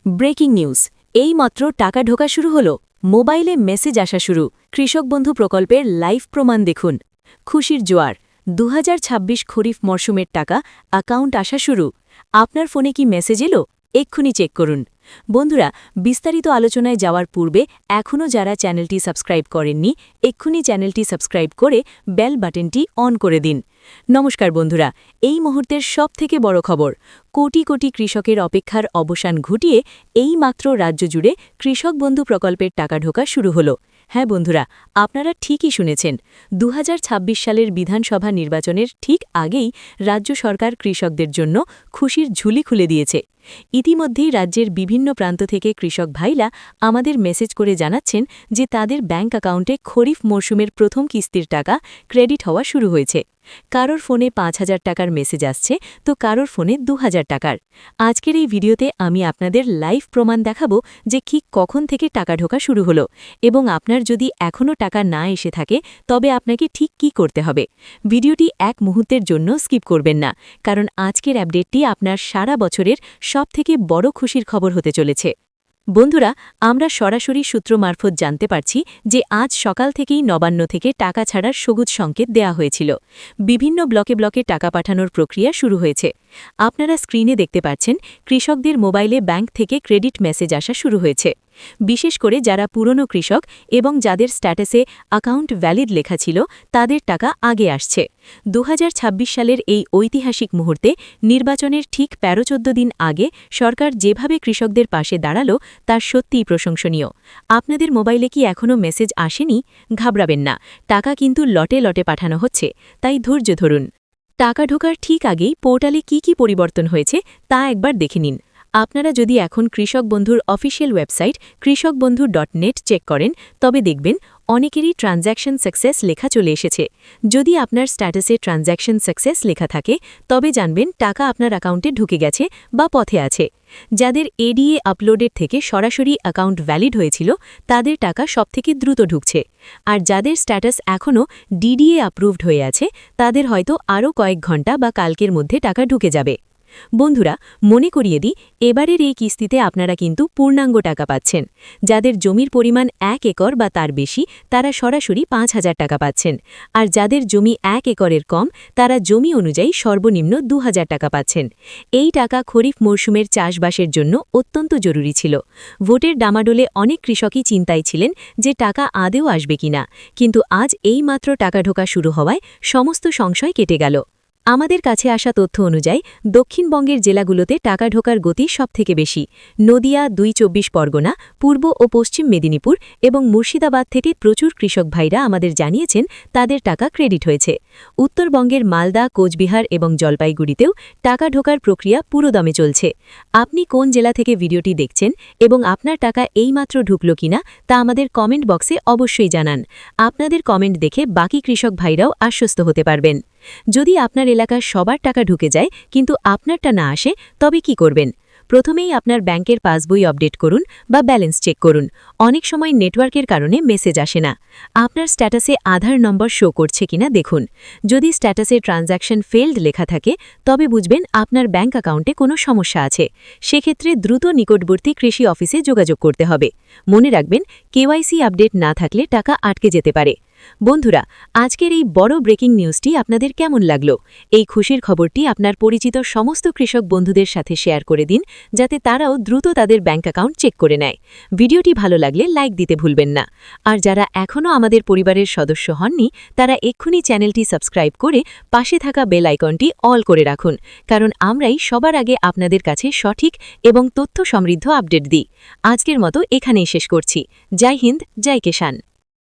breaking news এইমাত্র টাকা ঢোকা শুরু হলো মোবাইলে মেসেজ আসা শুরু কৃষক বন্ধু প্রকল্পের লাইভ প্রমাণ দেখুন খুশির জোয়ার ২০২৬ খরিফ মরশুমের টাকা অ্যাকাউন্ট আসা শুরু আপনার ফোনে কি মেসেজ এলো এক্ষুনি চেক করুন বন্ধুরা বিস্তারিত আলোচনায় যাওয়ার পূর্বে এখনও যারা চ্যানেলটি সাবস্ক্রাইব করেননি এক্ষুনি চ্যানেলটি সাবস্ক্রাইব করে বেল বাটনটি অন করে দিন নমস্কার বন্ধুরা এই মুহূর্তের সবথেকে বড় খবর কোটি কোটি কৃষকের অপেক্ষার অবসান ঘটিয়ে এইমাত্র রাজ্য জুড়ে কৃষক বন্ধু প্রকল্পের টাকা ঢোকা শুরু হলো হ্যাঁ বন্ধুরা আপনারা ঠিকই শুনেছেন ২০২৬ সালের বিধানসভা নির্বাচনের ঠিক আগেই রাজ্য সরকার কৃষকদের জন্য খুশির ঝুলি খুলে দিয়েছে ইতিমধ্যেই রাজ্যের বিভিন্ন প্রান্ত থেকে কৃষক ভাইরা আমাদের মেসেজ করে জানাচ্ছেন যে তাদের ব্যাংক অ্যাকাউন্টে খরিফ মরশুমের প্রথম কিস্তির টাকা ক্রেডিট হওয়া শুরু হয়েছে কারোর ফোনে ৫,০০০ টাকার মেসেজ আসছে তো কারোর ফোনে ২,০০০ টাকার আজকের এই ভিডিওতে আমি আপনাদের লাইভ প্রমাণ দেখাবো যে ঠিক কখন থেকে টাকা ঢোকা শুরু হলো এবং আপনার যদি এখনও টাকা না এসে থাকে তবে আপনাকে ঠিক কি করতে হবে ভিডিওটি এক মুহূর্তের জন্য স্কিপ করবেন না কারণ আজকের আপডেটটি আপনার সারা বছরের সবথেকে বড় খুশির খবর হতে চলেছে বন্ধুরা আমরা সরাসরি সূত্র মারফত জানতে পারছি যে আজ সকাল থেকেই নবান্ন থেকে টাকা ছাড়ার সবুজ সংকেত দেয়া হয়েছিল বিভিন্ন ব্লকে ব্লকে টাকা পাঠানোর প্রক্রিয়া শুরু হয়েছে আপনারা স্ক্রিনে দেখতে পাচ্ছেন কৃষকদের মোবাইলে ব্যাংক থেকে ক্রেডিট মেসেজ আসা শুরু হয়েছে বিশেষ করে যারা পুরনো কৃষক এবং যাদের স্ট্যাটাসে অ্যাকাউন্ট ভ্যালিড লেখা ছিল তাদের টাকা আগে আসছে ২০২৬ সালের এই ঐতিহাসিক মুহূর্তে নির্বাচনের ঠিক ১৩-১৪ দিন আগে সরকার যেভাবে কৃষকদের পাশে দাঁড়ালো তা সত্যিই প্রশংসনীয় আপনাদের মোবাইলে কি এখনও মেসেজ আসেনি ঘাবড়াবেন না টাকা কিন্তু লটে লটে পাঠানো হচ্ছে তাই ধৈর্য ধরুন টাকা ঢোকার ঠিক আগেই পোর্টালে কি পরিবর্তন হয়েছে তা একবার দেখে নিন আপনারা যদি এখন কৃষক বন্ধুর অফিসিয়াল ওয়েবসাইট কৃষকবন্ধু.net চেক করেন তবে দেখবেন অনেকেরই ট্রানজ্যাকশন সাকসেস লেখা চলে এসেছে যদি আপনার স্ট্যাটাসে ট্রানজ্যাকশন সাকসেস লেখা থাকে তবে জানবেন টাকা আপনার অ্যাকাউন্টে ঢুকে গেছে বা পথে আছে যাদের এডিএ আপলোডের থেকে সরাসরি অ্যাকাউন্ট ভ্যালিড হয়েছিল তাদের টাকা সবথেকে দ্রুত ঢুকছে আর যাদের স্ট্যাটাস এখনও ডিডিএ অ্যাপ্রুভড হয়ে আছে তাদের হয়তো আরও কয়েক ঘণ্টা বা কালকের মধ্যে টাকা ঢুকে যাবে বন্ধুরা মনে করিয়ে দিই এবারের এই কিস্তিতে আপনারা কিন্তু পূর্ণাঙ্গ টাকা পাচ্ছেন যাদের জমির পরিমাণ ১ একর বা তার বেশি তারা সরাসরি ৫,০০০ টাকা পাচ্ছেন আর যাদের জমি ১ একরের কম তারা জমি অনুযায়ী সর্বনিম্ন ২,০০০ টাকা পাচ্ছেন এই টাকা খরিফ মরশুমের চাষবাসের জন্য অত্যন্ত জরুরি ছিল ভোটের ডামাডোলে অনেক কৃষকই চিন্তায় ছিলেন যে টাকা আদেও আসবে কিনা কিন্তু আজ এইমাত্র টাকা ঢোকা শুরু হওয়ায় সমস্ত সংশয় কেটে গেল আমাদের কাছে আসা তথ্য অনুযায়ী দক্ষিণবঙ্গের জেলাগুলোতে টাকা ঢোকার গতি সবথেকে বেশি নদিয়া ২ পরগনা পূর্ব ও পশ্চিম মেদিনীপুর এবং মুর্শিদাবাদ থেকে প্রচুর কৃষক ভাইরা আমাদের জানিয়েছেন তাদের টাকা ক্রেডিট হয়েছে উত্তরবঙ্গের মালদা কোচবিহার এবং জলপাইগুড়িতেও টাকা ঢোকার প্রক্রিয়া পুরোদমে চলছে আপনি কোন জেলা থেকে ভিডিওটি দেখছেন এবং আপনার টাকা এইমাত্র ঢুকল কিনা তা আমাদের কমেন্ট বক্সে অবশ্যই জানান আপনাদের কমেন্ট দেখে বাকি কৃষক ভাইরাও আশ্বস্ত হতে পারবেন যদি আপনার এলাকার সবার টাকা ঢুকে যায় কিন্তু আপনারটা না আসে তবে কি করবেন প্রথমেই আপনার ব্যাংকের পাসবই আপডেট করুন বা ব্যালেন্স চেক করুন অনেক সময় নেটওয়ার্কের কারণে মেসেজ আসে না আপনার স্ট্যাটাসে আধার নম্বর শো করছে কিনা দেখুন যদি স্ট্যাটাসে ট্রানজ্যাকশন ফেলড লেখা থাকে তবে বুঝবেন আপনার ব্যাংক অ্যাকাউন্টে কোনো সমস্যা আছে সেক্ষেত্রে দ্রুত নিকটবর্তী কৃষি অফিসে যোগাযোগ করতে হবে মনে রাখবেন কেওয়াইসি আপডেট না থাকলে টাকা আটকে যেতে পারে বন্ধুরা আজকের এই বড় ব্রেকিং নিউজটি আপনাদের কেমন লাগলো এই খুশির খবরটি আপনার পরিচিত সমস্ত কৃষক বন্ধুদের সাথে শেয়ার করে দিন যাতে তারাও দ্রুত তাদের ব্যাংক অ্যাকাউন্ট চেক করে নেয় ভিডিওটি ভালো লাগলে লাইক দিতে ভুলবেন না আর যারা এখনও আমাদের পরিবারের সদস্য হননি তারা এক্ষুনি চ্যানেলটি সাবস্ক্রাইব করে পাশে থাকা বেল আইকনটি অল করে রাখুন কারণ আমরাই সবার আগে আপনাদের কাছে সঠিক এবং তথ্য সমৃদ্ধ আপডেট দিই আজকের মতো এখানেই শেষ করছি জয় হিন্দ জয় কিষাণ